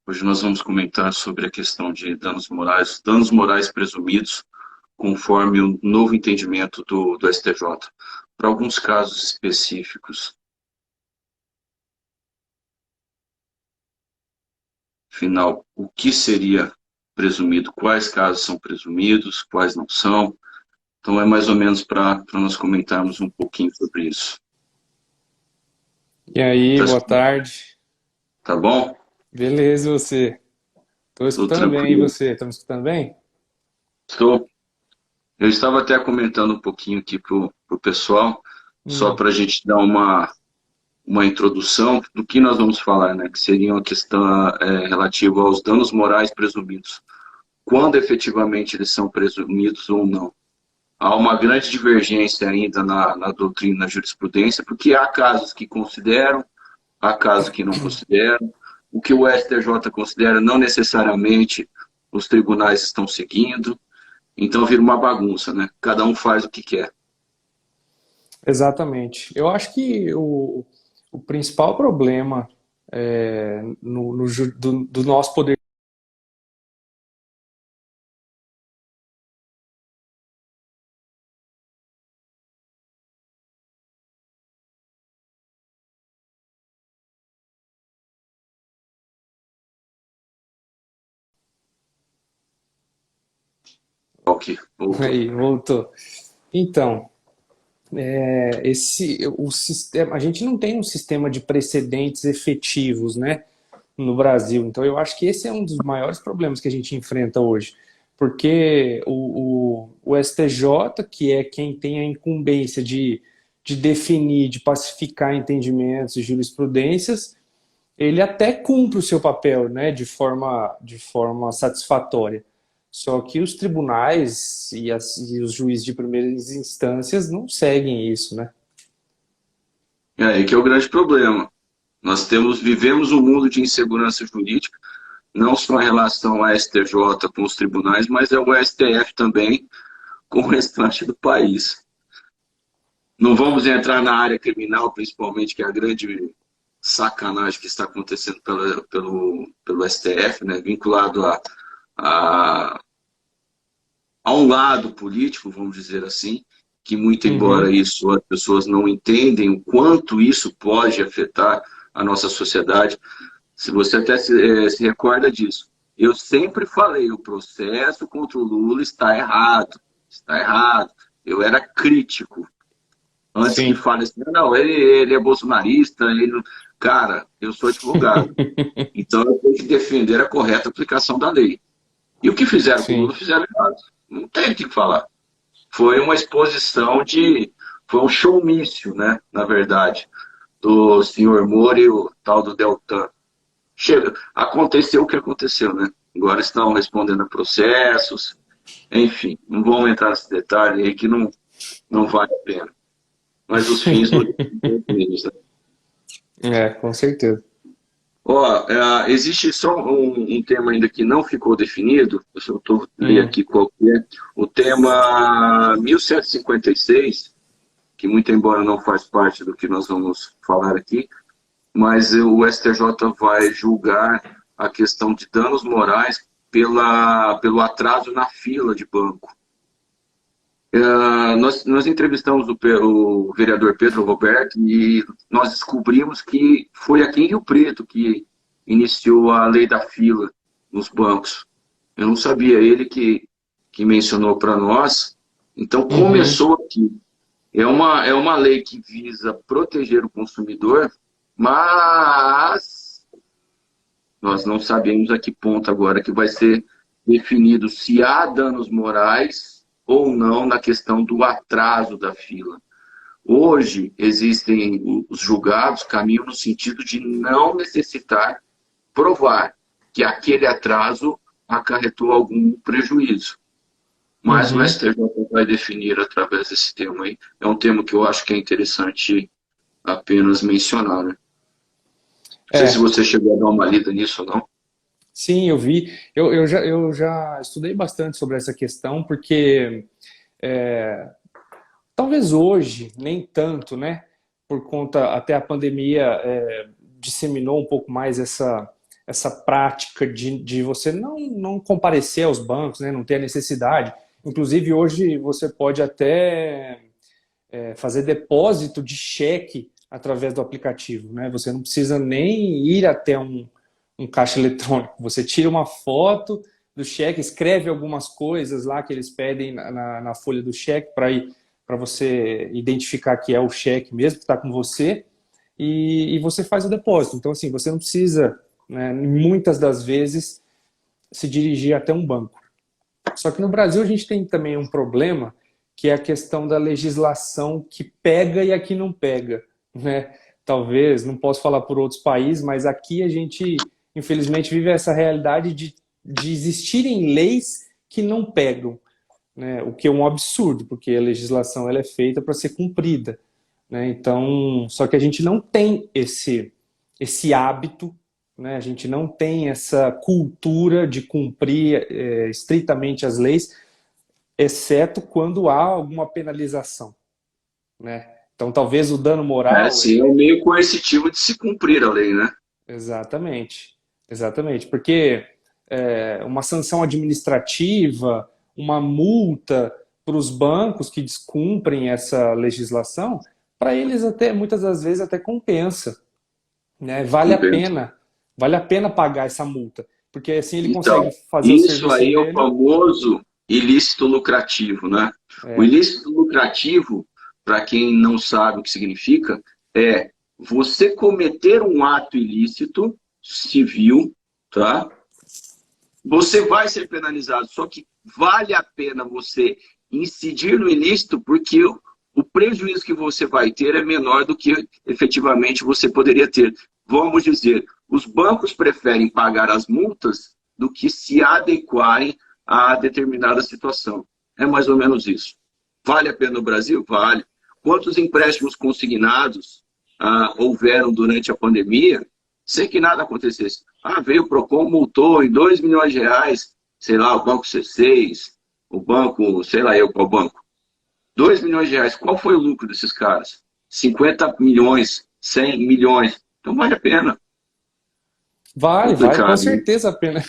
Hoje nós vamos comentar sobre a questão de danos morais presumidos, conforme o novo entendimento do STJ, para alguns casos específicos. Afinal, o que seria presumido? Quais casos são presumidos? Quais não são? Então é mais ou menos para nós comentarmos um pouquinho sobre isso. E aí, boa tarde. Tá bom? Beleza, e você? Estou Tudo escutando bem, e tranquilo. você? Tá me escutando bem? Estou. Eu estava até comentando um pouquinho aqui para o pessoal, só Hum, para a gente dar uma introdução do que nós vamos falar, né? Que seria uma questão relativa aos danos morais presumidos. Quando efetivamente eles são presumidos ou não. Há uma grande divergência ainda na doutrina, na jurisprudência, porque há casos que consideram, há casos que não consideram. O que o STJ considera não necessariamente os tribunais estão seguindo. Então vira uma bagunça, né? Cada um faz o que quer. exatamente. Eu acho que o principal problema do nosso poder. Ok, voltou. Aí, voltou. Então, o sistema, a gente não tem um sistema de precedentes efetivos, né, no Brasil. Então, eu acho que esse é um dos maiores problemas que a gente enfrenta hoje. Porque o STJ, que é quem tem a incumbência de definir, de pacificar entendimentos e jurisprudências, ele até cumpre o seu papel, né, de forma satisfatória. Só que os tribunais e os juízes de primeiras instâncias não seguem isso, né? É aí que é o grande problema. Vivemos um mundo de insegurança jurídica, não só em relação à STJ com os tribunais, mas é o STF também com o restante do país. Não vamos entrar na área criminal, principalmente, que é a grande sacanagem que está acontecendo pelo STF, né, vinculado a, a um lado político, vamos dizer assim, que muito embora Uhum. isso as pessoas não entendem o quanto isso pode afetar a nossa sociedade. Se você até se recorda disso. Eu sempre falei, o processo contra o Lula está errado. Está errado. Eu era crítico. Antes que Sim. fale assim, não, ele é bolsonarista, ele... Cara, eu sou advogado. Então eu tenho que defender a correta aplicação da lei. E o que fizeram com o Lula, Sim. fizeram errado. Não tem o que falar. Foi uma exposição de... Foi um showmício, né, na verdade, do senhor Moro e o tal do Deltan. Chega, aconteceu o que aconteceu, né? Agora estão respondendo a processos, enfim, não vamos entrar nesse detalhe aí que não vale a pena. Mas os fins não estão definidos, né? É, com certeza. Ó, existe só um tema ainda que não ficou definido, eu só estou ler Hum. aqui qual que é, o tema 1756, que muito embora não faz parte do que nós vamos falar aqui, mas o STJ vai julgar a questão de danos morais pelo atraso na fila de banco. Nós entrevistamos o vereador Pedro Roberto e nós descobrimos que foi aqui em Rio Preto que iniciou a lei da fila nos bancos. Eu não sabia, ele que mencionou para nós. Então Uhum. começou aqui. É uma lei que visa proteger o consumidor, mas nós não sabemos a que ponto agora que vai ser definido se há danos morais ou não na questão do atraso da fila. Hoje existem os julgados caminham no sentido de não necessitar provar que aquele atraso acarretou algum prejuízo. Mas o Uhum. STJ vai definir através desse tema aí. É um tema que eu acho que é interessante apenas mencionar, né? Não sei se É, você chegou a dar uma lida nisso ou não. sim, eu vi. Eu já estudei bastante sobre essa questão, porque talvez hoje, nem tanto, né? por conta, até a pandemia disseminou um pouco mais essa prática de você não comparecer aos bancos, né, não ter a necessidade. Inclusive, hoje você pode até fazer depósito de cheque através do aplicativo, né? Você não precisa nem ir até um caixa eletrônico. Você tira uma foto do cheque, escreve algumas coisas lá que eles pedem na folha do cheque para você identificar que é o cheque mesmo que está com você e você faz o depósito. Então, assim, você não precisa, né, muitas das vezes, se dirigir até um banco. Só que no Brasil a gente tem também um problema que é a questão da legislação que pega e aqui não pega, né? Talvez, não posso falar por outros países, mas aqui a gente, infelizmente, vive essa realidade de existirem leis que não pegam, né? O que é um absurdo, porque a legislação ela é feita para ser cumprida, né? Então, só que a gente não tem esse hábito, né? A gente não tem essa cultura de cumprir estritamente as leis, exceto quando há alguma penalização, né? Então, talvez o dano moral... Sim, é um meio coercitivo de se cumprir a lei, né? Exatamente, exatamente, porque uma sanção administrativa, uma multa para os bancos que descumprem essa legislação, para eles até muitas das vezes até compensa, né? Compensa. Vale a pena pagar essa multa, porque assim ele consegue Então, fazer o isso serviço aí é o dele. famoso ilícito lucrativo, né? O É, ilícito lucrativo, para quem não sabe o que significa, é você cometer um ato ilícito civil, tá? Você vai ser penalizado, só que vale a pena você incidir no ilícito porque o prejuízo que você vai ter é menor do que efetivamente você poderia ter. Vamos dizer, os bancos preferem pagar as multas do que se adequarem a determinada situação. É mais ou menos isso. Vale a pena no Brasil? Vale. Quantos empréstimos consignados houveram durante a pandemia sem que nada acontecesse? Veio o Procon, multou em 2 milhões de reais, sei lá, o Banco C6, o banco, sei lá eu qual banco. 2 milhões de reais, qual foi o lucro desses caras? 50 milhões, 100 milhões. Então vale a pena. vale com Complicado, né? certeza a pena.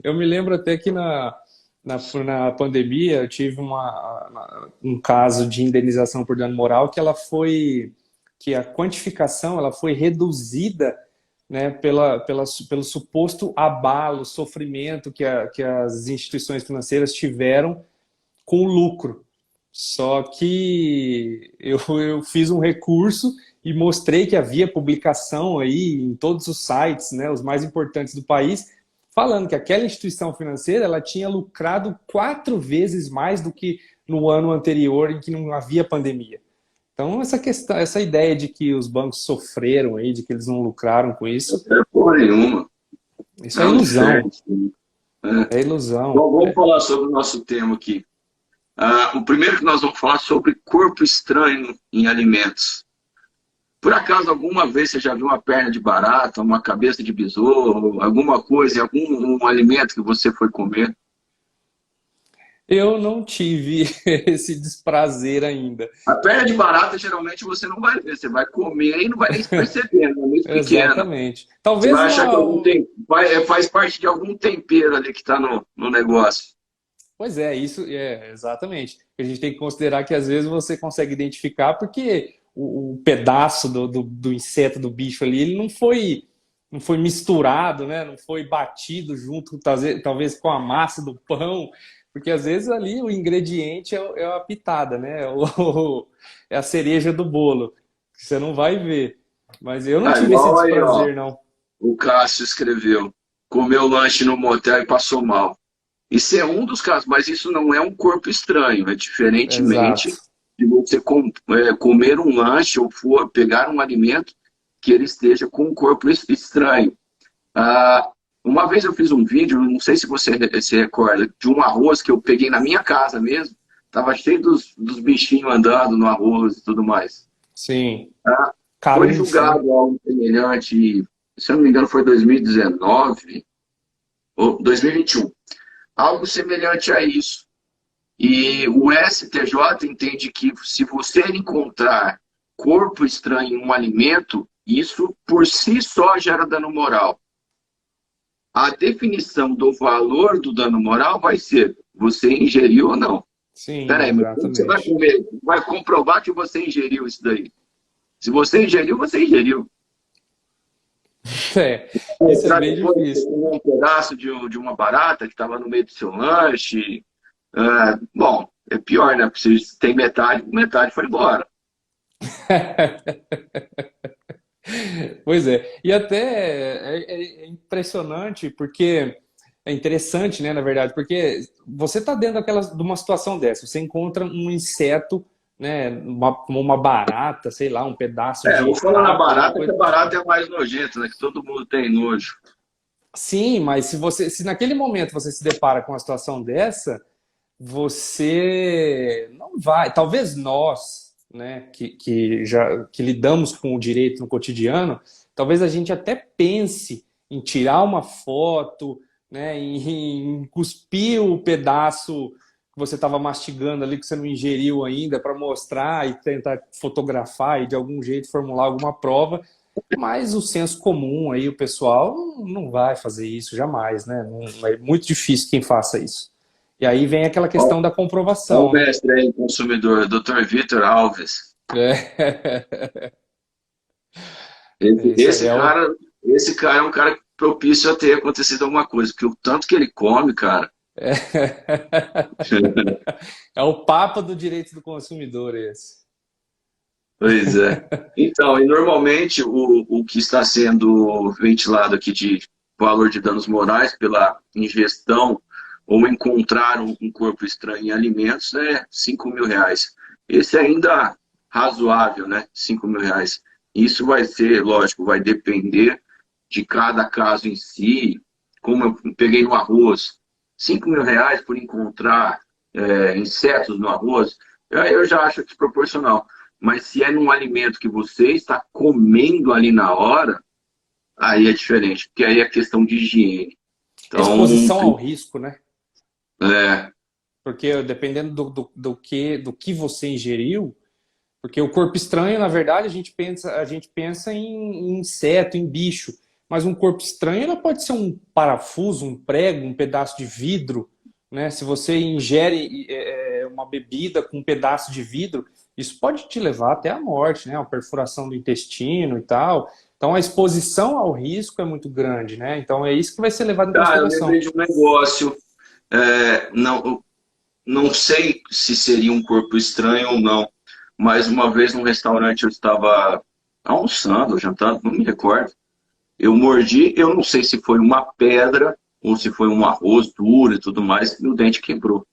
Eu me lembro até que na pandemia eu tive um caso de indenização por dano moral que a quantificação ela foi reduzida, né, pelo suposto abalo, sofrimento que as instituições financeiras tiveram com o lucro. Só que eu fiz um recurso e mostrei que havia publicação aí em todos os sites, né, os mais importantes do país, falando que aquela instituição financeira ela tinha lucrado 4 vezes mais do que no ano anterior em que não havia pandemia. Então essa questão, essa ideia de que os bancos sofreram aí, de que eles não lucraram com isso, Não é porra nenhuma. isso É é um ilusão. inferno. É. É ilusão. Bom, vamos falar sobre o nosso tema aqui. O primeiro que nós vamos falar sobre corpo estranho em alimentos. Por acaso, alguma vez você já viu uma perna de barata, uma cabeça de besouro, alguma coisa, algum alimento que você foi comer? Eu não tive esse desprazer ainda. A perna de barata, geralmente, você não vai ver. Você vai comer e não vai nem se perceber, ela é muito pequena. Exatamente. Você Talvez vai achar que uma. faz parte de algum tempero ali que está no negócio. Pois é, isso é exatamente. A gente tem que considerar que às vezes você consegue identificar porque o pedaço do inseto, do bicho ali, ele não foi misturado, né? Não foi batido junto, talvez com a massa do pão, porque às vezes ali o ingrediente é a pitada, né? É a cereja do bolo, que você não vai ver. Mas eu não tive esse Igual aí, ó. desprazer, não. O Cássio escreveu: comeu lanche no motel e passou mal. Isso é um dos casos, mas isso não é um corpo estranho. É Exato. diferentemente de você comer um lanche ou pegar um alimento que ele esteja com um corpo estranho. Ah, uma vez eu fiz um vídeo, não sei se você se recorda, de um arroz que eu peguei na minha casa mesmo. Estava cheio dos bichinhos andando no arroz e tudo mais. Sim. Foi Carúncio, né? julgado algo semelhante, se eu não me engano, foi 2019 ou 2021. Algo semelhante a isso. E o STJ entende que se você encontrar corpo estranho em um alimento, isso por si só gera dano moral. A definição do valor do dano moral vai ser: você ingeriu ou não. Sim, Peraí, mas como você vai exatamente. comer? Vai comprovar que você ingeriu isso daí. Se você ingeriu, você ingeriu. É, isso é Será bem que foi você difícil. comeu um pedaço de uma barata que estava no meio do seu lanche? Ah, bom, é pior, né? Porque se tem metade, metade foi embora. Pois é, e até é impressionante porque é interessante, né, na verdade, porque você está dentro de uma situação dessa, você encontra um inseto, né, como uma barata, sei lá, um pedaço É, de vou falar na rato, alguma barata, que coisa. a barata é a mais nojenta, né? Que todo mundo tem nojo. Sim, mas se naquele momento você se depara com uma situação dessa, você não vai. Talvez nós, né, que lidamos com o direito no cotidiano, talvez a gente até pense em tirar uma foto, né, em cuspir o pedaço que você estava mastigando ali, que você não ingeriu ainda, para mostrar e tentar fotografar e de algum jeito formular alguma prova. Mas o senso comum aí, o pessoal não vai fazer isso jamais, né? É muito difícil quem faça isso. E aí vem aquela Ó, questão da ó o comprovação, né? mestre aí, consumidor, Dr. Vitor Alves. É, Esse, isso aí esse cara, esse cara é um cara propício a ter acontecido alguma coisa, porque o tanto que ele come, cara. é o papa do direito do consumidor esse. Pois é. Então, e normalmente o que está sendo ventilado aqui de valor de danos morais pela ingestão ou encontrar um corpo estranho em alimentos é R$ 5.000. Esse é ainda razoável, né? R$ 5.000. Isso vai ser, lógico, vai depender de cada caso em si. Como eu peguei no arroz, R$ 5.000 por encontrar insetos no arroz, aí eu já acho desproporcional. Mas se é num alimento que você está comendo ali na hora, aí é diferente, porque aí é questão de higiene. Então, Exposição ao risco, né? é, Porque dependendo do que você ingeriu, porque o corpo estranho, na verdade, a gente pensa em inseto, em bicho. Mas um corpo estranho ela pode ser um parafuso, um prego, um pedaço de vidro, né? Se você ingere uma bebida com um pedaço de vidro, isso pode te levar até a morte, né? Uma perfuração do intestino e tal. Então a exposição ao risco é muito grande, né? Então é isso que vai ser levado em cara, eu lembrei consideração. de um negócio, não, não sei se seria um corpo estranho ou não, mas uma vez num restaurante eu estava almoçando, jantando, não me recordo. Eu mordi, eu não sei se foi uma pedra ou se foi um arroz duro e tudo mais, e o dente quebrou.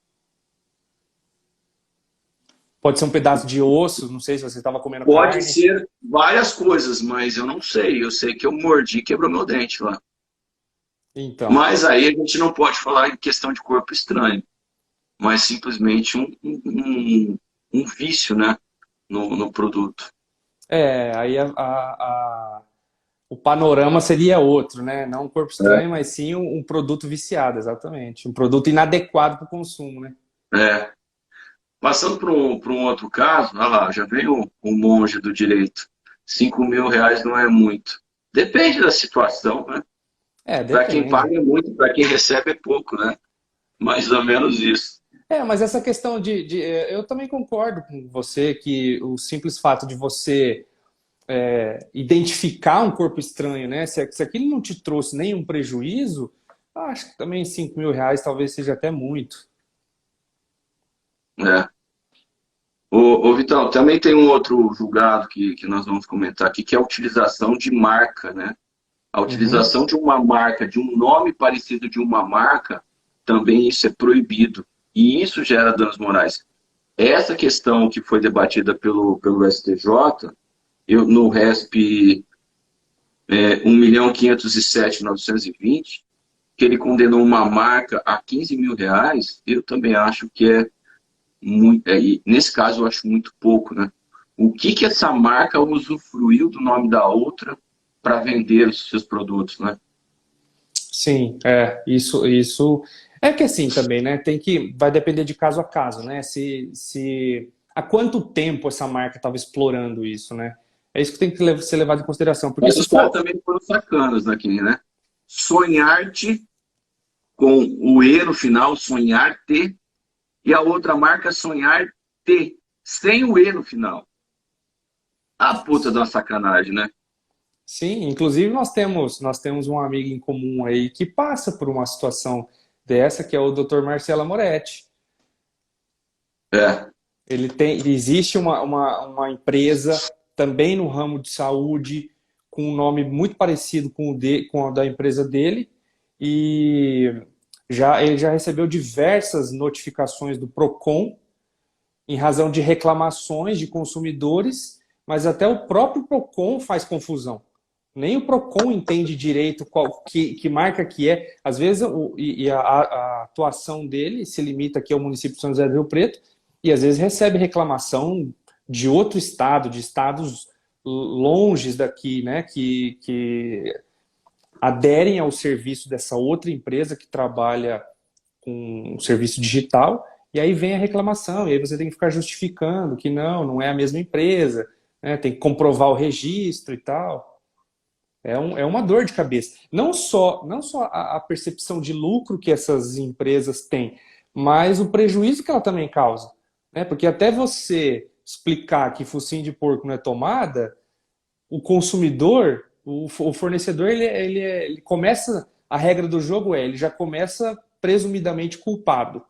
Pode ser um pedaço de osso, não sei se você estava comendo Pode carne. ser várias coisas, mas eu não sei. Eu sei que eu mordi e quebrou meu dente lá. Então. Mas aí a gente não pode falar em questão de corpo estranho, mas simplesmente um vício, né, no produto. Aí o panorama seria outro, né? Não um corpo estranho, mas sim um produto viciado, exatamente. Um produto inadequado para o consumo, né? É. Passando para um outro caso, olha lá, já veio o monge do direito. R$ 5.000 não é muito. Depende da situação, né? Para quem Depende. paga é muito, para quem recebe é pouco, né? Mais ou menos isso. Mas essa questão eu também concordo com você que o simples fato de você identificar um corpo estranho, né? Se aquilo não te trouxe nenhum prejuízo, acho que também R$ 5.000 talvez seja até muito. É. Ô, Vital, também tem um outro julgado que nós vamos comentar aqui, que é a utilização de marca, né? A Uhum. utilização de uma marca, de um nome parecido de uma marca, também isso é proibido. E isso gera danos morais. Essa questão que foi debatida pelo STJ, no RESP 1.507.920, que ele condenou uma marca a R$ 15.000, eu também acho que é muito, e nesse caso eu acho muito pouco, né? O que essa marca usufruiu do nome da outra para vender os seus produtos, né? Sim, isso é que assim também, né? Vai depender de caso a caso, né? Se há quanto tempo essa marca estava explorando isso, né? É isso que tem que ser levado em consideração. Porque Mas se os caras for... também foram sacanas daqui, né? Sonharte com o E no final, sonhar-te, e a outra marca sonhar-te, sem o E no final. A puta de uma sacanagem, né? Sim, inclusive nós temos um amigo em comum aí que passa por uma situação dessa, que é o Dr. Marcelo Moretti. É, Existe uma empresa também no ramo de saúde com um nome muito parecido com o da empresa dele e ele já recebeu diversas notificações do Procon em razão de reclamações de consumidores, mas até o próprio Procon faz confusão. Nem o Procon entende direito que marca que é. Às vezes a atuação dele se limita aqui ao município de São José do Rio Preto, e às vezes recebe reclamação de outro estado, de estados longes daqui, né, que aderem ao serviço dessa outra empresa que trabalha com o serviço digital, e aí vem a reclamação, e aí você tem que ficar justificando que não é a mesma empresa, né, tem que comprovar o registro e tal. É uma dor de cabeça. Não só a percepção de lucro que essas empresas têm, mas o prejuízo que ela também causa. Né? Porque até você explicar que focinho de porco não é tomada, o consumidor, o fornecedor, ele começa, a regra do jogo ele já começa presumidamente culpado.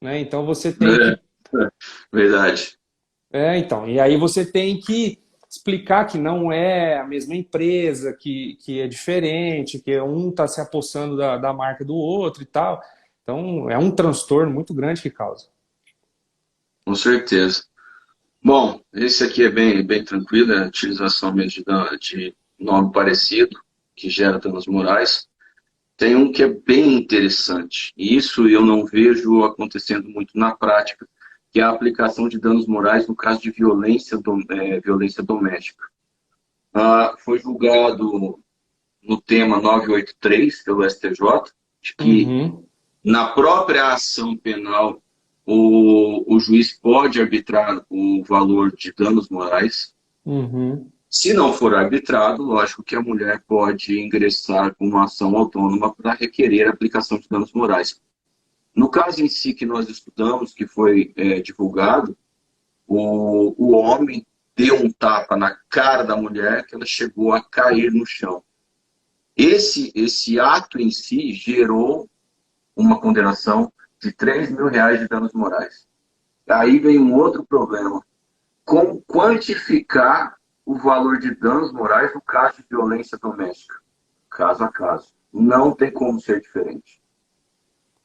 Né? Então você tem é, que é, verdade. então, e aí você tem que explicar que não é a mesma empresa, que é diferente, que um está se apossando da marca do outro e tal. Então, é um transtorno muito grande que causa. Com certeza. Bom, esse aqui é bem tranquilo, é a utilização mesmo de nome parecido, que gera danos morais. Tem um que é bem interessante, e isso eu não vejo acontecendo muito na prática, que é a aplicação de danos morais no caso de violência doméstica. Foi julgado no tema 983 pelo STJ, de que Uhum, na própria ação penal o juiz pode arbitrar o valor de danos morais. uhum. Se não for arbitrado, lógico que a mulher pode ingressar com uma ação autônoma para requerer a aplicação de danos morais. No caso em si que nós estudamos, que foi divulgado, o homem deu um tapa na cara da mulher que ela chegou a cair no chão. Esse ato em si gerou uma condenação de R$ 3.000 de danos morais. Aí vem um outro problema. Como quantificar o valor de danos morais no caso de violência doméstica? Caso a caso. Não tem como ser diferente.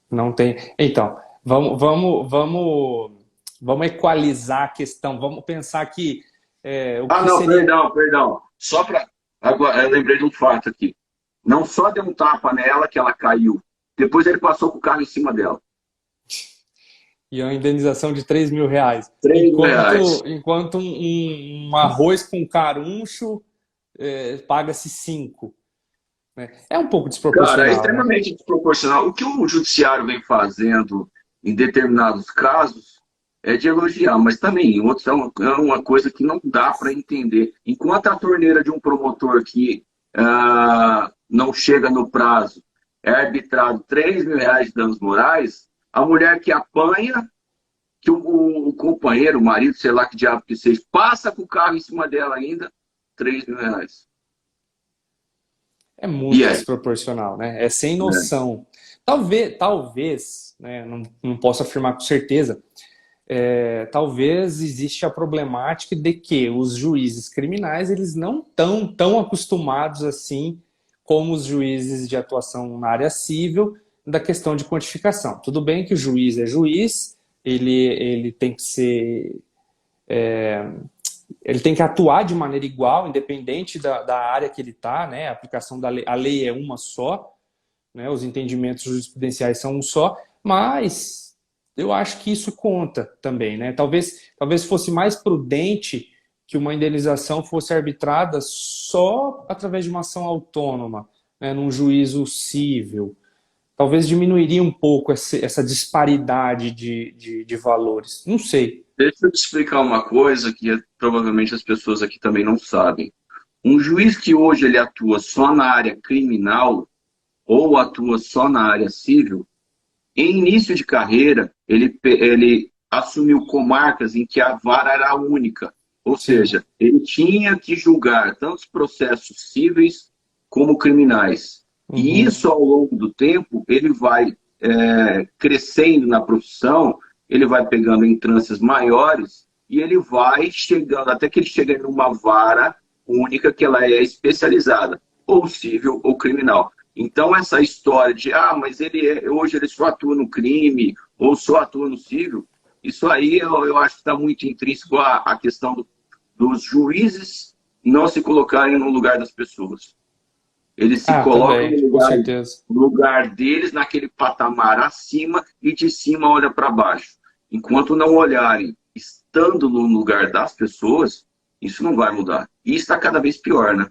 Não tem. Então, vamos equalizar a questão. Vamos pensar que o que Não, seria. perdão. Só para. Agora, eu lembrei de um fato aqui. Não só deu um tapa nela que ela caiu. Depois ele passou com o carro em cima dela. E a indenização de R$ 3.000. R$ 3.000. Enquanto um arroz com caruncho paga-se 5. Né? É um pouco Cara, é desproporcional, né? extremamente desproporcional. O que o judiciário vem fazendo em determinados casos é de elogiar, mas também em outros é uma coisa que não dá para entender. Enquanto a torneira de um promotor que não chega no prazo é arbitrado R$ 3.000 de danos morais, a mulher que apanha, que o companheiro, o marido, sei lá que diabo que seja, passa com o carro em cima dela ainda, R$ 3.000. É E muito aí? desproporcional, né? É sem É. noção. Talvez, né? Não posso afirmar com certeza. Talvez existe a problemática de que os juízes criminais eles não estão tão acostumados assim como os juízes de atuação na área civil da questão de quantificação. Tudo bem que o juiz é juiz, ele tem que ser ele tem que atuar de maneira igual, independente da área que ele está, né? A aplicação da lei, a lei é uma só, né? Os entendimentos jurisprudenciais são um só, mas eu acho que isso conta também, né? Talvez fosse mais prudente que uma indenização fosse arbitrada só através de uma ação autônoma, né? Num juízo cível, talvez diminuiria um pouco essa disparidade de valores. Não sei. Deixa eu te explicar uma coisa que provavelmente as pessoas aqui também não sabem. Um juiz que hoje ele atua só na área criminal ou atua só na área civil, em início de carreira, ele assumiu comarcas em que a vara era única. Ou Sim. seja, ele tinha que julgar tanto os processos cíveis como criminais. E Uhum. isso, ao longo do tempo, ele vai crescendo na profissão, ele vai pegando entrâncias maiores e ele vai chegando, até que ele chega numa vara única que ela é especializada, ou civil ou criminal. Então, essa história de, mas hoje ele só atua no crime ou só atua no civil, isso aí eu acho que está muito intrínseco à questão dos juízes não se colocarem no lugar das pessoas. Eles se Ah, colocam também, no com lugar, certeza. no lugar deles, naquele patamar acima, e de cima olha para baixo. Enquanto não olharem estando no lugar das pessoas, isso não vai mudar. E está cada vez pior, né?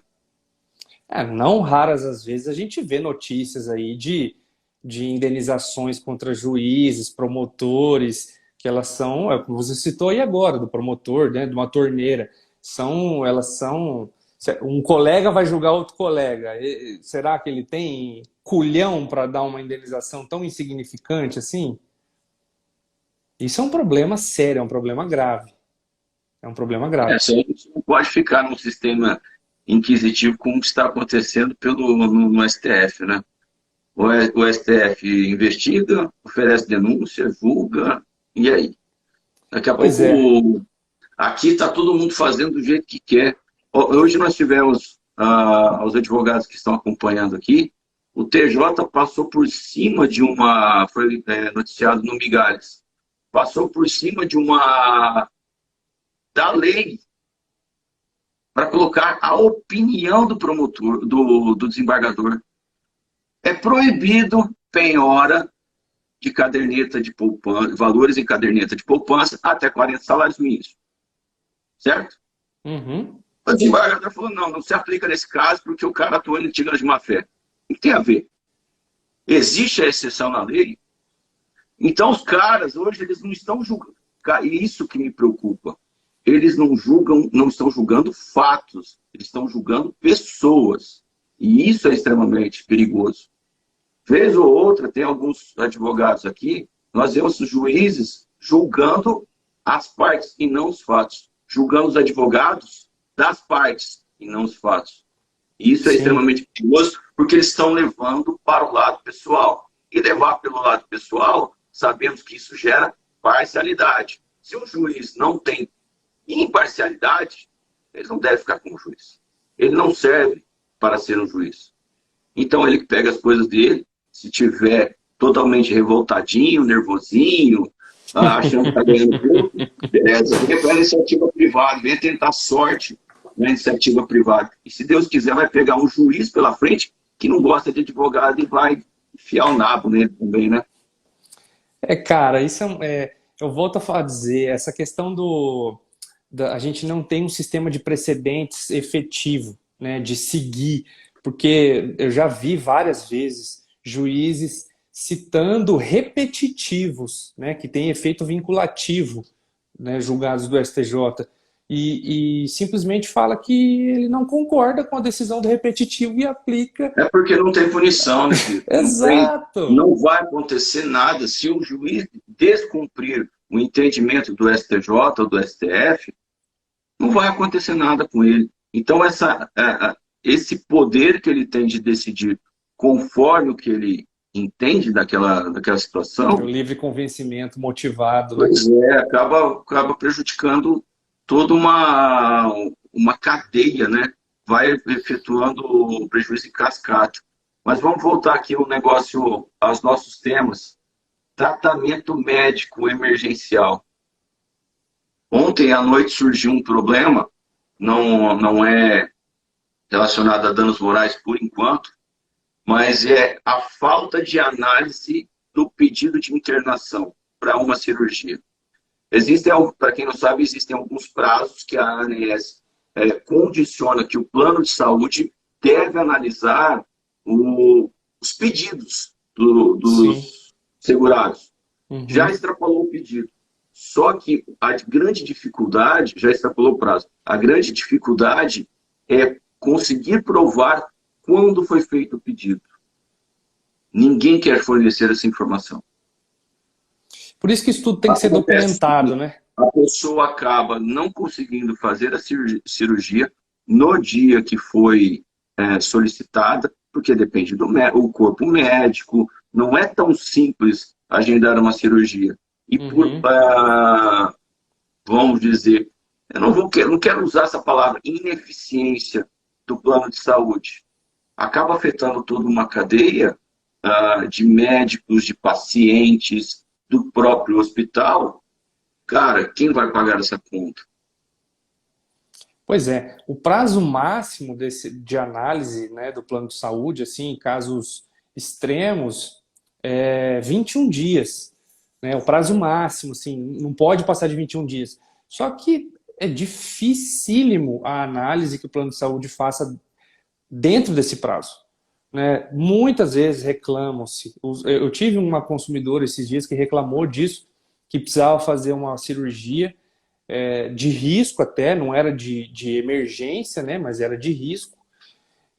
Não raras às vezes a gente vê notícias aí de indenizações contra juízes, promotores, que elas são, como você citou aí agora, do promotor, né, de uma torneira, elas são, um colega vai julgar outro colega, será que ele tem culhão para dar uma indenização tão insignificante assim? Isso é um problema sério, é um problema grave, é um problema grave. A gente não pode ficar num sistema inquisitivo como está acontecendo no STF, né? O STF investiga, oferece denúncia, julga, e aí? Daqui a Pois é. pouco, aqui está todo mundo fazendo do jeito que quer. Hoje nós tivemos, os advogados que estão acompanhando aqui, o TJ passou por cima de foi noticiado no Migalhas, passou por cima da lei para colocar a opinião do promotor, do desembargador. É proibido penhora de caderneta de poupança, valores em caderneta de poupança até 40 salários mínimos. Certo? Uhum. O desembargador falou, não se aplica nesse caso porque o cara atuou em litigância de má-fé. O que tem a ver? Existe a exceção na lei? Então os caras, hoje, eles não estão julgando. E isso que me preocupa. Eles não estão julgando fatos, eles estão julgando pessoas. E isso é extremamente perigoso. Vez ou outra, tem alguns advogados aqui, nós vemos os juízes julgando as partes e não os fatos. Julgando os advogados das partes e não os fatos. E isso é Sim. extremamente perigoso, porque eles estão levando para o lado pessoal. E levar pelo lado pessoal, sabemos que isso gera parcialidade. Se um juiz não tem imparcialidade, ele não deve ficar como juiz. Ele não serve para ser um juiz. Então ele pega as coisas dele, se tiver totalmente revoltadinho, nervosinho, achando que está ganhando pouco, beleza, vem para a iniciativa privada, vem tentar sorte na iniciativa privada. E se Deus quiser, vai pegar um juiz pela frente que não gosta de advogado e vai enfiar o nabo nele também, né? Cara, isso eu volto a dizer, essa questão a gente não tem um sistema de precedentes efetivo, né, de seguir, porque eu já vi várias vezes juízes citando repetitivos, né, que têm efeito vinculativo, né, julgados do STJ, e simplesmente fala que ele não concorda com a decisão do repetitivo e aplica. É porque não tem punição, né, filho? Exato! Não vai acontecer nada se o juiz descumprir o entendimento do STJ ou do STF, não vai acontecer nada com ele. Então, esse poder que ele tem de decidir conforme o que ele entende daquela O situação, livre convencimento motivado, né? pois é, acaba prejudicando toda uma cadeia, né? Vai efetuando prejuízo em cascata. Mas vamos voltar aqui aos nossos temas. Tratamento médico emergencial. Ontem à noite surgiu um problema, não é relacionado a danos morais por enquanto, mas é a falta de análise do pedido de internação para uma cirurgia. Para quem não sabe, existem alguns prazos que a ANS condiciona que o plano de saúde deve analisar os pedidos. Sim. dos segurados. Já Uhum. extrapolou o pedido. Só que a grande dificuldade, já extrapolou o prazo, a grande dificuldade é conseguir provar quando foi feito o pedido. Ninguém quer fornecer essa informação. Por isso que isso tudo tem que ser Acontece documentado, que né? a pessoa acaba não conseguindo fazer a cirurgia no dia que foi solicitada, porque depende do o corpo médico, não é tão simples agendar uma cirurgia. E por, Uhum. vamos dizer, eu não quero usar essa palavra, ineficiência do plano de saúde, acaba afetando toda uma cadeia de médicos, de pacientes, do próprio hospital. Cara, quem vai pagar essa conta? Pois é, o prazo máximo de análise, né, do plano de saúde, assim, em casos extremos, é 21 dias, né? O prazo máximo, assim, não pode passar de 21 dias. Só que é dificílimo a análise que o plano de saúde faça dentro desse prazo, né? Muitas vezes reclamam-se. Eu tive uma consumidora esses dias que reclamou disso, que precisava fazer uma cirurgia de risco até, não era de emergência, né, mas era de risco.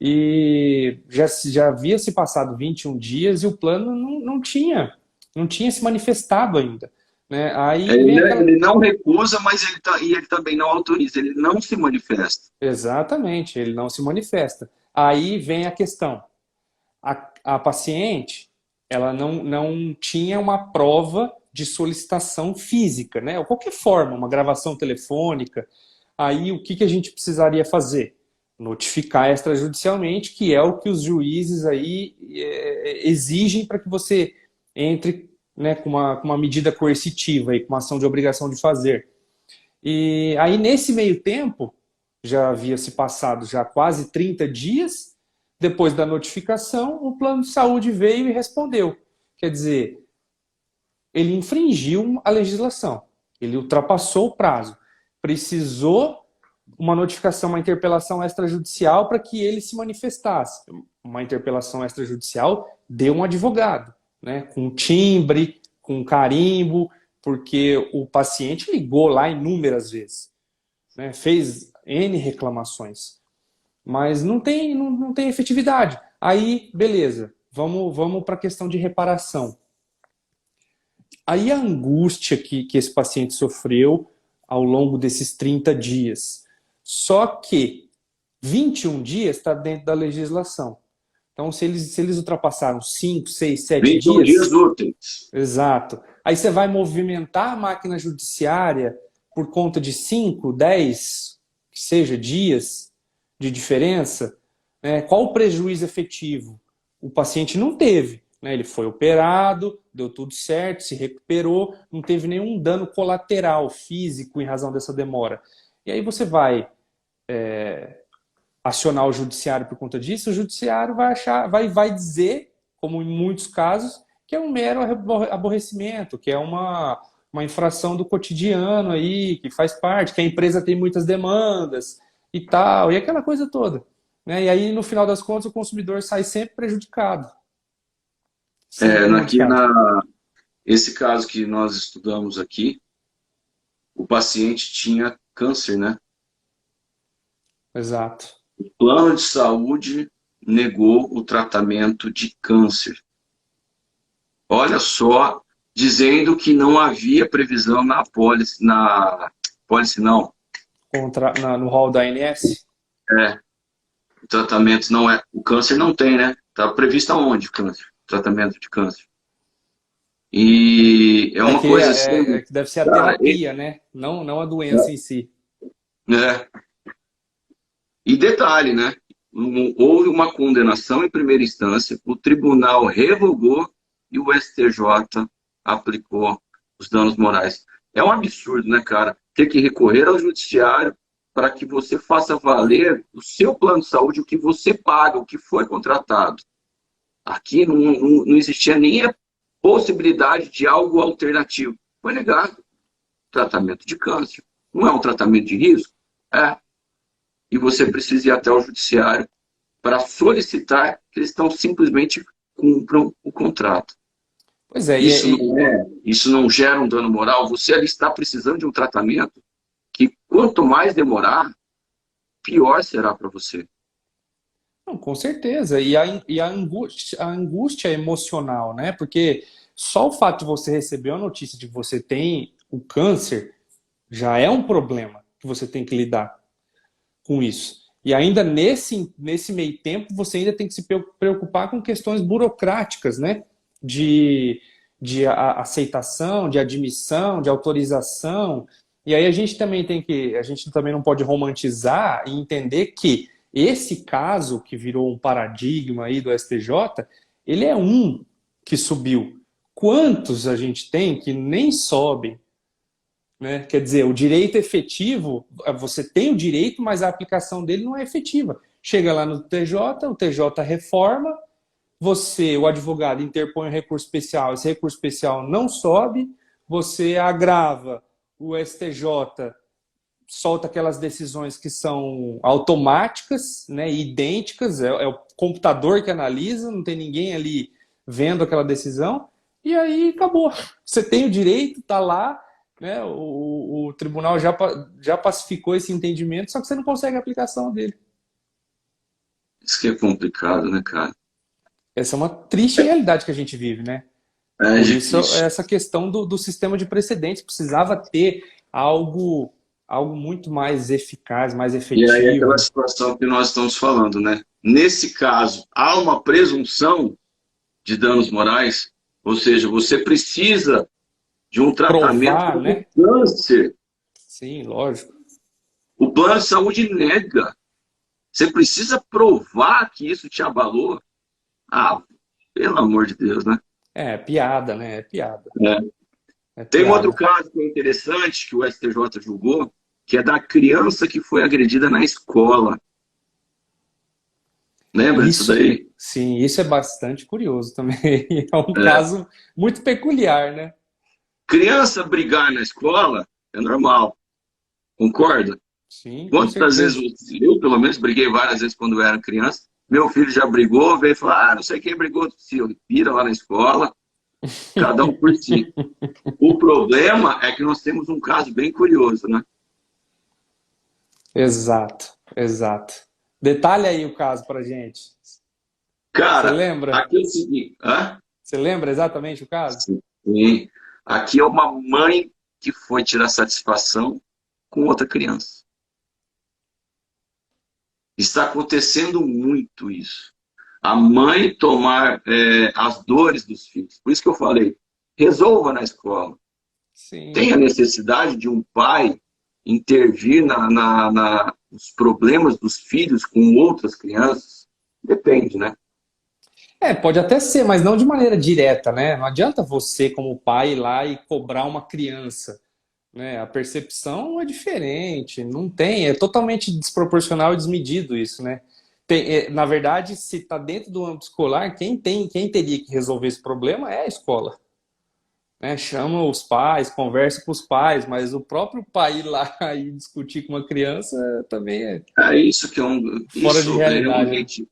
E já havia se passado 21 dias e o plano não tinha se manifestado ainda. Né? Aí vem aquela. Ele não recusa, mas ele também não autoriza, ele não se manifesta. Exatamente, ele não se manifesta. Aí vem a questão. A paciente, ela não tinha uma prova de solicitação física, né? Ou qualquer forma, uma gravação telefônica. Aí o que a gente precisaria fazer? Notificar extrajudicialmente, que é o que os juízes aí exigem para que você entre, né, com uma medida coercitiva, aí, com uma ação de obrigação de fazer. E aí, nesse meio tempo, já havia se passado já quase 30 dias, depois da notificação, o plano de saúde veio e respondeu. Quer dizer, ele infringiu a legislação, ele ultrapassou o prazo, precisou uma notificação, uma interpelação extrajudicial para que ele se manifestasse. Uma interpelação extrajudicial de um advogado, né, com timbre, com carimbo, porque o paciente ligou lá inúmeras vezes, né, fez N reclamações, mas não tem efetividade. Aí, beleza, vamos para a questão de reparação. Aí a angústia que esse paciente sofreu ao longo desses 30 dias. Só que 21 dias está dentro da legislação. Então, se eles ultrapassaram 5, 6, 7 21 dias dias, úteis. exato. Aí você vai movimentar a máquina judiciária por conta de 5, 10, que seja, dias de diferença, né? Qual o prejuízo efetivo? O paciente não teve, né? Ele foi operado, deu tudo certo, se recuperou, não teve nenhum dano colateral físico em razão dessa demora. E aí você vai acionar o judiciário por conta disso, o judiciário vai dizer, como em muitos casos, que é um mero aborrecimento, que é uma infração do cotidiano aí, que faz parte, que a empresa tem muitas demandas e tal, e aquela coisa toda. Né? E aí, no final das contas, o consumidor sai sempre prejudicado. Sempre Aqui prejudicado. esse caso que nós estudamos aqui, o paciente tinha câncer, né? Exato. O plano de saúde negou o tratamento de câncer. Olha só, dizendo que não havia previsão na pólice não, No rol da ANS? é, o tratamento não é, o câncer não tem, né? Está previsto aonde o câncer? Tratamento de câncer. E é uma coisa assim, Que deve ser a cara, terapia, né? Não a doença em si. é, e detalhe, né? Houve uma condenação em primeira instância, o tribunal revogou e o STJ aplicou os danos morais. É um absurdo, né, cara? Ter que recorrer ao judiciário para que você faça valer o seu plano de saúde, o que você paga, o que foi contratado. Aqui não existia nem a possibilidade de algo alternativo. Foi negado. Tratamento de câncer. Não é um tratamento de risco? É. E você precisa ir até o judiciário para solicitar que eles estão simplesmente cumpram o contrato. Pois é, Isso não gera um dano moral. Você ali está precisando de um tratamento que, quanto mais demorar, pior será para você. não, com certeza. A angústia emocional, né? Porque só o fato de você receber a notícia de que você tem o câncer já é um problema que você tem que lidar com isso. E ainda nesse meio tempo, você ainda tem que se preocupar com questões burocráticas, né? De aceitação, de admissão, de autorização. E aí a gente também não pode romantizar e entender que esse caso que virou um paradigma aí do STJ, ele é um que subiu. Quantos a gente tem que nem sobem? Né? Quer dizer, o direito efetivo, você tem o direito, mas a aplicação dele não é efetiva. Chega lá no TJ, o TJ reforma, o advogado interpõe um recurso especial, esse recurso especial não sobe, você agrava, o STJ solta aquelas decisões que são automáticas, né, idênticas, é o computador que analisa, não tem ninguém ali vendo aquela decisão, e aí acabou. Você tem o direito, está lá, né, o tribunal já pacificou esse entendimento, só que você não consegue a aplicação dele. Isso que é complicado, né, cara? Essa é uma triste realidade que a gente vive, né? É Por isso, difícil. essa questão do sistema de precedentes precisava ter algo muito mais eficaz, mais E aí aquela efetivo. situação que nós estamos falando, né? Nesse caso, há uma presunção de danos morais, ou seja, você precisa de um tratamento Provar, contra o né? câncer. Sim, lógico. O plano de saúde nega. Você precisa provar que isso te abalou. Ah, pelo amor de Deus, né? É piada, né? É piada. É. É Tem um outro piada. caso que é interessante, que o STJ julgou, que é da criança que foi agredida na escola. Lembra disso Isso, daí? sim, isso é bastante curioso também. É um É. caso muito peculiar, né? Criança brigar na escola é normal, concorda? Sim, com Quantas vezes certeza. eu, pelo menos, briguei várias vezes quando eu era criança. Meu filho já brigou, veio falar, não sei quem brigou, se eu vira lá na escola, cada um por si. O problema é que nós temos um caso bem curioso, né? Exato, exato. Detalhe aí o caso pra gente. Você Cara, lembra? aqui é o seguinte, hã? Você lembra exatamente o caso? Sim. Aqui é uma mãe que foi tirar satisfação com outra criança. Está acontecendo muito isso. A mãe tomar as dores dos filhos. Por isso que eu falei, resolva na escola. Tem Sim. a necessidade de um pai intervir nos problemas dos filhos com outras crianças? Depende, né? É, pode até ser, mas não de maneira direta, né? Não adianta você, como pai, ir lá e cobrar uma criança, né? A percepção é diferente, não tem, é totalmente desproporcional e desmedido isso, né? Na verdade, se está dentro do âmbito escolar, quem teria que resolver esse problema é a escola, né? Chama os pais, conversa com os pais, mas o próprio pai ir lá e discutir com uma criança também é É isso que é um. fora de Isso é realidade, né? realmente.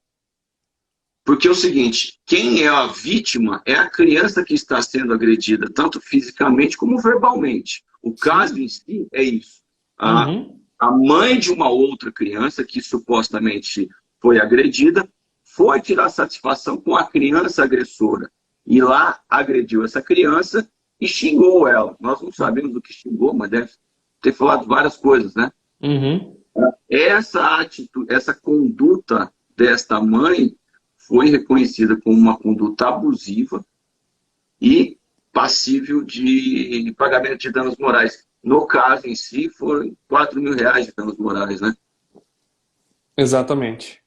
Porque é o seguinte: quem é a vítima é a criança que está sendo agredida, tanto fisicamente como verbalmente. O caso Sim. em si é isso. A, Uhum. a mãe de uma outra criança que supostamente foi agredida foi tirar satisfação com a criança agressora. E lá agrediu essa criança e xingou ela. Nós não sabemos o que xingou, mas deve ter falado várias coisas, né? Uhum. Essa atitude, essa conduta desta mãe foi reconhecida como uma conduta abusiva e passível de pagamento de danos morais. No caso em si, foram R$ 4.000 de danos morais, né? Exatamente.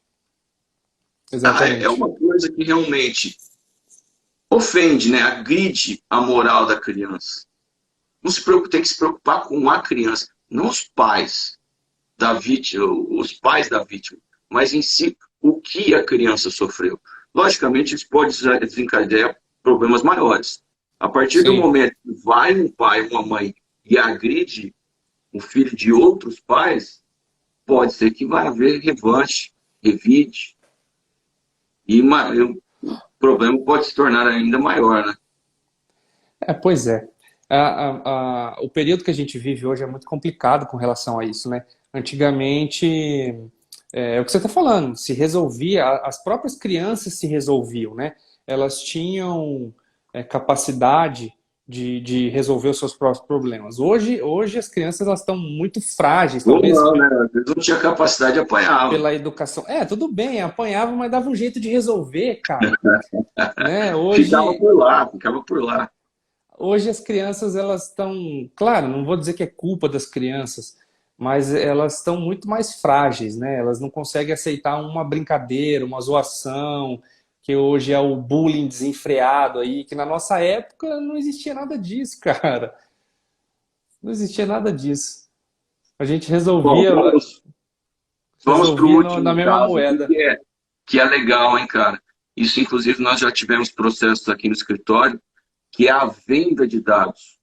É Exatamente. uma coisa que realmente ofende, né? Agride a moral da criança. Não se preocupa, tem que se preocupar com a criança, não os pais da vítima, os pais da vítima, mas em si o que a criança sofreu. Logicamente, isso pode desencadear problemas maiores. A partir do Sim. momento que vai um pai, uma mãe e agride o filho de outros pais, pode ser que vai haver revanche, revide. E problema pode se tornar ainda maior, né? Pois é. O período que a gente vive hoje é muito complicado com relação a isso, né? Antigamente, é o que você está falando, se resolvia, as próprias crianças se resolviam, né? Elas tinham capacidade de resolver os seus próprios problemas. Hoje as crianças elas estão muito frágeis, Ou talvez não, né? Às vezes não tinha capacidade de apanhar. pela educação. Tudo bem, apanhava, mas dava um jeito de resolver, cara. Né? Ficava Hoje, por lá, ficava por lá. Hoje as crianças elas estão, claro, não vou dizer que é culpa das crianças, mas elas estão muito mais frágeis, né? Elas não conseguem aceitar uma brincadeira, uma zoação, que hoje é o bullying desenfreado aí, que na nossa época não existia nada disso, cara. Não existia nada disso. A gente Bom, vamos para o resolvia na último mesma caso aqui, moeda. que é legal, hein, cara? Isso, inclusive, nós já tivemos processos aqui no escritório, que é a venda de dados.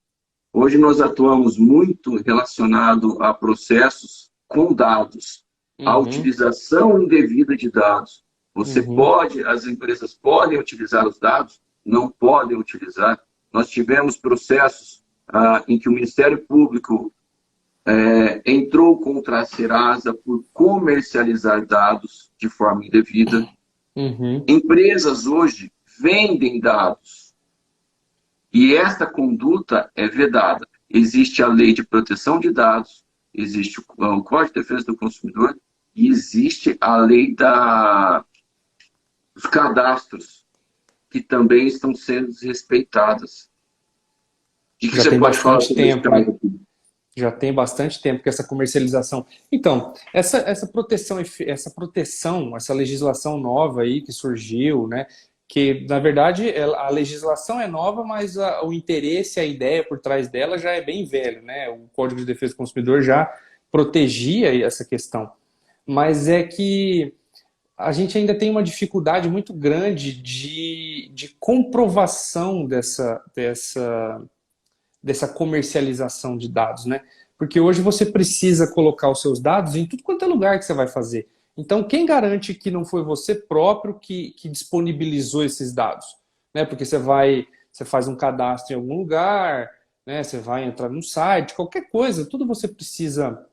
Hoje nós atuamos muito relacionado a processos com dados, a Uhum, utilização indevida de dados. uhum, As empresas podem utilizar os dados, não podem utilizar. Nós tivemos processos em que o Ministério Público entrou contra a Serasa por comercializar dados de forma indevida. uhum. Empresas hoje vendem dados e essa conduta é vedada. Existe a Lei de Proteção de Dados, existe o Código de Defesa do Consumidor e existe a lei dos cadastros, que também estão sendo desrespeitadas. O que Já você tem pode falar bastante sobre esse tempo, caso né? aqui? Já tem bastante tempo que essa comercialização. Então, essa proteção, essa legislação nova aí que surgiu, né? Que na verdade a legislação é nova, mas o interesse, a ideia por trás dela já é bem velho, né? O Código de Defesa do Consumidor já protegia essa questão. Mas é que a gente ainda tem uma dificuldade muito grande de comprovação dessa comercialização de dados, né? Porque hoje você precisa colocar os seus dados em tudo quanto é lugar que você vai fazer. Então, quem garante que não foi você próprio que disponibilizou esses dados? Né? Porque você faz um cadastro em algum lugar, né? Você vai entrar num site, qualquer coisa, tudo você precisa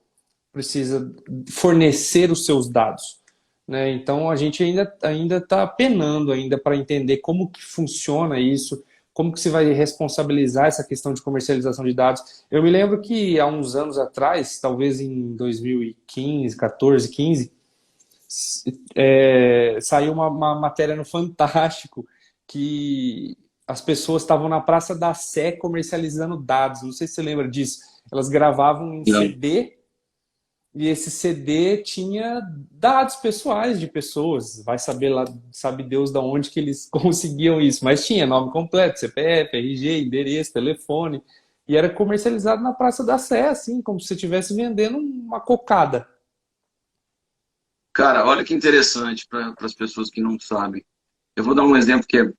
fornecer os seus dados. Né? Então a gente ainda está penando ainda para entender como que funciona isso, como que se vai responsabilizar essa questão de comercialização de dados. Eu me lembro que há uns anos atrás, talvez em 2015, 14, 15, saiu uma matéria no Fantástico que as pessoas estavam na Praça da Sé comercializando dados. Não sei se você lembra disso. Elas gravavam em Não. CD e esse CD tinha dados pessoais de pessoas. Vai saber lá, sabe Deus de onde que eles conseguiam isso. Mas tinha nome completo, CPF, RG, endereço, telefone. E era comercializado na Praça da Sé, assim, como se você estivesse vendendo uma cocada. Cara, olha que interessante para as pessoas que não sabem. Eu vou dar um exemplo que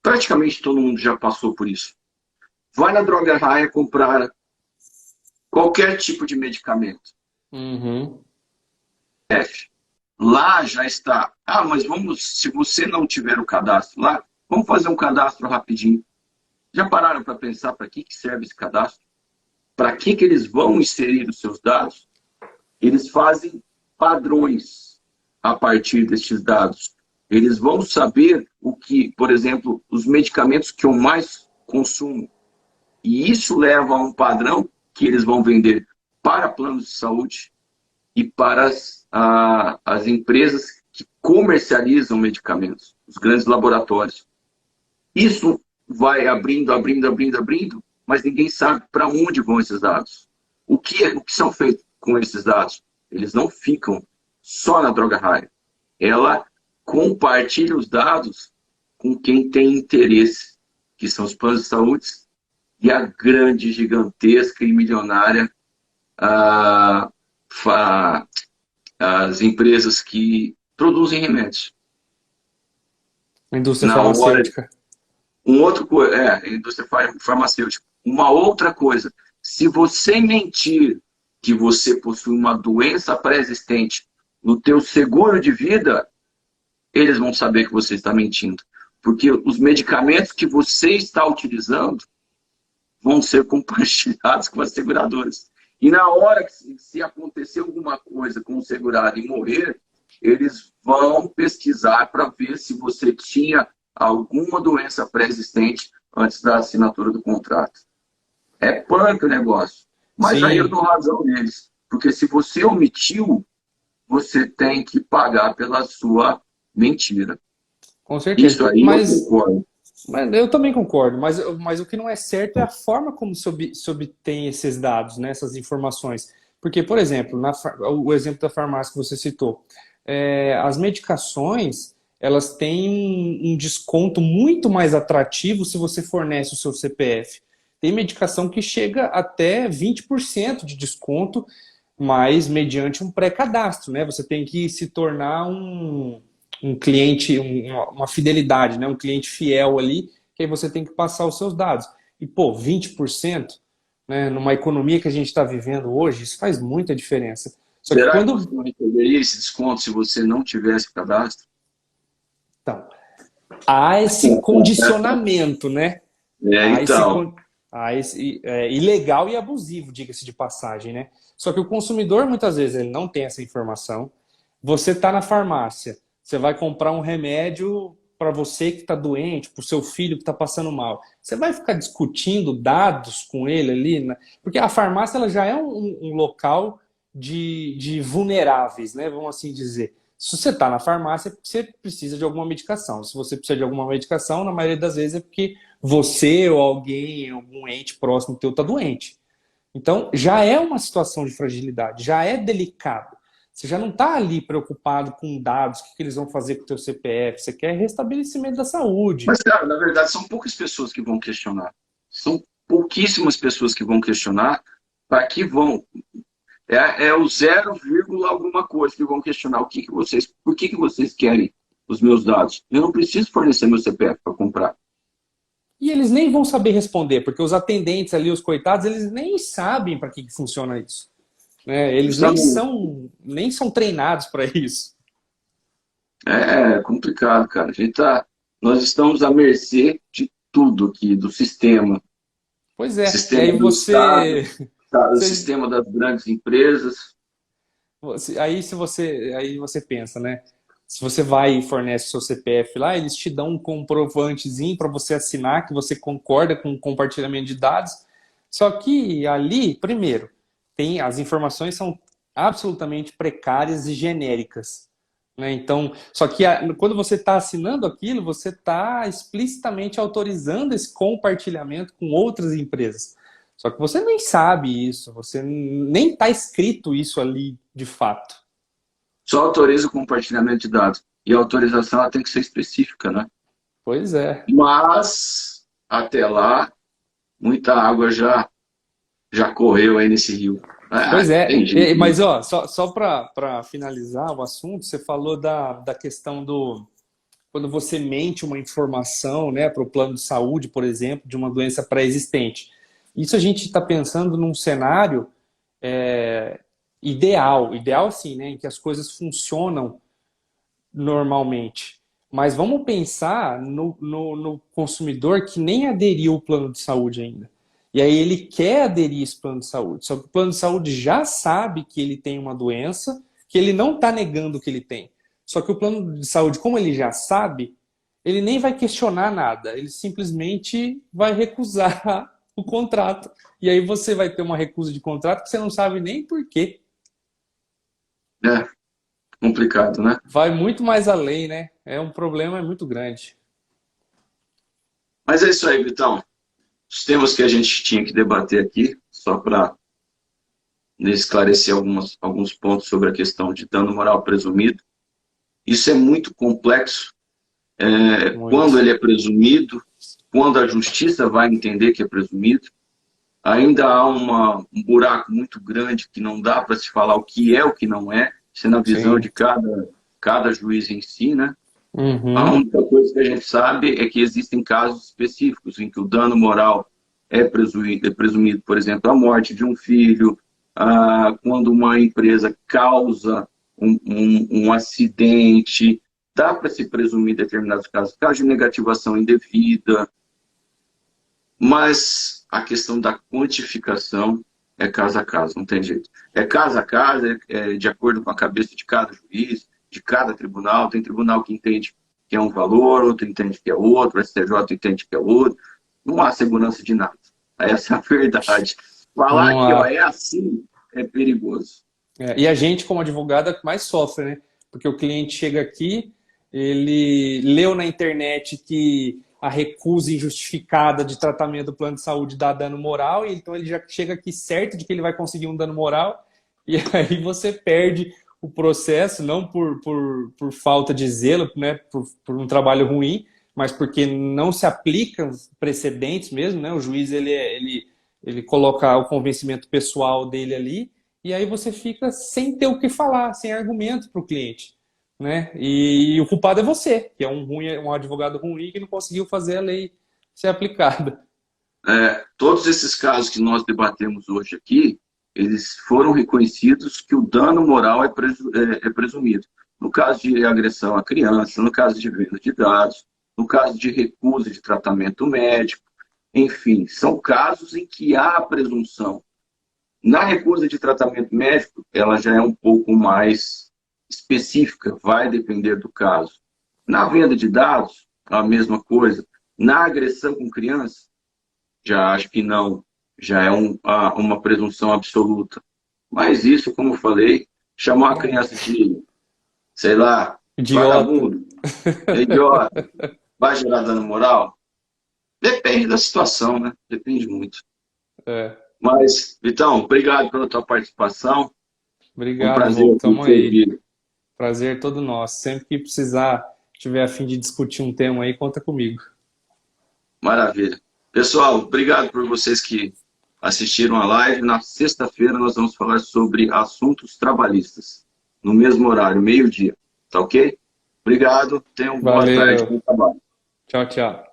praticamente todo mundo já passou por isso. Vai na Droga Raia comprar qualquer tipo de medicamento. Uhum. Lá já está. Mas se você não tiver o cadastro lá, vamos fazer um cadastro rapidinho. Já pararam para pensar para que serve esse cadastro? Para que eles vão inserir os seus dados? Eles fazem padrões a partir destes dados. Eles vão saber o que, por exemplo, os medicamentos que eu mais consumo. E isso leva a um padrão que eles vão vender para planos de saúde e para as empresas que comercializam medicamentos, os grandes laboratórios. Isso vai abrindo, mas ninguém sabe para onde vão esses dados. O que são feitos com esses dados? Eles não ficam só na Droga Raia. Ela compartilha os dados com quem tem interesse, que são os planos de saúde e a grande, gigantesca e milionária as empresas que produzem remédios. A indústria Na hora, farmacêutica. indústria farmacêutica. Uma outra coisa, se você mentir que você possui uma doença pré-existente no teu seguro de vida, eles vão saber que você está mentindo. Porque os medicamentos que você está utilizando vão ser compartilhados com as seguradoras. E na hora que se acontecer alguma coisa com o segurado e morrer, eles vão pesquisar para ver se você tinha alguma doença pré-existente antes da assinatura do contrato. É punk o negócio. Mas aí eu Sim, dou razão neles. Porque se você omitiu, você tem que pagar pela sua mentira. com certeza. Isso aí eu concordo. Mas eu também concordo, mas o que não é certo é a forma como se obtém esses dados, né, essas informações. Porque, por exemplo, o exemplo da farmácia que você citou, as medicações, elas têm um desconto muito mais atrativo se você fornece o seu CPF. Tem medicação que chega até 20% de desconto, mas mediante um pré-cadastro, né? Você tem que se tornar um cliente, uma fidelidade, né? Um cliente fiel ali, que aí você tem que passar os seus dados. E, pô, 20%, né? Numa economia que a gente está vivendo hoje, isso faz muita diferença. Só que Será que você quando... não receberia esse desconto se você não tivesse cadastro? Então, há esse condicionamento, né? Há esse, Então, ilegal e abusivo, diga-se de passagem, né? Só que o consumidor, muitas vezes, ele não tem essa informação. Você está na farmácia, você vai comprar um remédio para você que está doente, para o seu filho que está passando mal. Você vai ficar discutindo dados com ele ali, né? Porque a farmácia ela já é um local de vulneráveis, né? Vamos assim dizer. Se você está na farmácia, você precisa de alguma medicação. Se você precisa de alguma medicação, na maioria das vezes é porque você ou alguém, algum ente próximo teu está doente. Então, já é uma situação de fragilidade, já é delicado. Você já não está ali preocupado com dados, o que eles vão fazer com o teu CPF, você quer restabelecimento da saúde. mas, cara, na verdade, são poucas pessoas que vão questionar. São pouquíssimas pessoas que vão questionar para que vão. É o 0, alguma coisa que vão questionar por que vocês querem os meus dados? Eu não preciso fornecer meu CPF para comprar. E eles nem vão saber responder, porque os atendentes ali, os coitados, eles nem sabem para que funciona isso. Né? Eles Justamente. nem são treinados para isso. É complicado, cara. Nós estamos à mercê de tudo aqui, do sistema. Pois é. E Sistema aí do Estado, o você, sistema das grandes empresas. aí você pensa, né? Se você vai e fornece o seu CPF lá, eles te dão um comprovantezinho para você assinar que você concorda com o compartilhamento de dados. Só que ali, primeiro, as informações são absolutamente precárias e genéricas. Né? Então, só que quando você está assinando aquilo, você está explicitamente autorizando esse compartilhamento com outras empresas. Só que você nem sabe isso, você nem está escrito isso ali de fato. Só autoriza o compartilhamento de dados. E a autorização ela tem que ser específica, né? Pois é. Mas, até lá, muita água já correu aí nesse rio. Pois Tem é, jeito, né? mas ó, só para finalizar o assunto, você falou da questão do quando você mente uma informação, né, para o plano de saúde, por exemplo, de uma doença pré-existente. Isso a gente está pensando num cenário ideal assim, né, em que as coisas funcionam normalmente. Mas vamos pensar no consumidor que nem aderiu ao plano de saúde ainda. E aí ele quer aderir a esse plano de saúde. Só que o plano de saúde já sabe que ele tem uma doença, que ele não está negando que ele tem. Só que o plano de saúde, como ele já sabe, ele nem vai questionar nada. Ele simplesmente vai recusar o contrato. E aí você vai ter uma recusa de contrato que você não sabe nem por quê. É complicado, né? Vai muito mais além, né? É um problema muito grande. Mas é isso aí, Vitão. Os temas que a gente tinha que debater aqui, só para esclarecer alguns pontos sobre a questão de dano moral presumido. Isso é muito complexo. Quando Muito. ele é presumido, quando a justiça vai entender que é presumido, ainda há um buraco muito grande que não dá para se falar o que é, o que não é, isso é na visão de Sim. cada juiz em si, né? A Uhum. única coisa que a gente sabe é que existem casos específicos em que o dano moral é presumido, por exemplo, a morte de um filho, quando uma empresa causa um acidente, dá para se presumir determinados casos de negativação indevida, mas a questão da quantificação é caso a caso, não tem jeito. É caso a caso, é de acordo com a cabeça de cada juiz, de cada tribunal. Tem tribunal que entende que é um valor, outro entende que é outro, o STJ entende que é outro. Não há segurança de nada. Essa é a verdade. Falar que ó, é assim é perigoso. E a gente, como advogado, é que mais sofre, né? Porque o cliente chega aqui, ele leu na internet que a recusa injustificada de tratamento do plano de saúde dá dano moral, e então ele já chega aqui certo de que ele vai conseguir um dano moral, e aí você perde o processo, não por falta de zelo, né? por um trabalho ruim, mas porque não se aplicam precedentes mesmo, né? O juiz ele coloca o convencimento pessoal dele ali, e aí você fica sem ter o que falar, sem argumento para o cliente, né? E o culpado é você, que é um advogado ruim que não conseguiu fazer a lei ser aplicada. Todos esses casos que nós debatemos hoje aqui, eles foram reconhecidos que o dano moral é presumido. No caso de agressão à criança, no caso de venda de dados, no caso de recusa de tratamento médico, enfim, são casos em que há a presunção. Na recusa de tratamento médico, ela já é um pouco mais específica, vai depender do caso. Na venda de dados, a mesma coisa. Na agressão com criança, já acho que não, já é uma presunção absoluta. Mas isso, como eu falei, chamar a criança de, sei lá, idiota, vagabundo, idiota, vai gerar dano moral? Depende da situação, né? Depende muito. Mas, Vitão, obrigado pela tua participação. Obrigado, um prazer. Estamos aí. Prazer todo nosso. Sempre que precisar, tiver a fim de discutir um tema aí, conta comigo. Maravilha. Pessoal, obrigado por vocês que assistiram a live. Na sexta-feira nós vamos falar sobre assuntos trabalhistas. No mesmo horário, meio-dia. Tá ok? Obrigado. Tenham boa tarde. Bom trabalho. Tchau, tchau.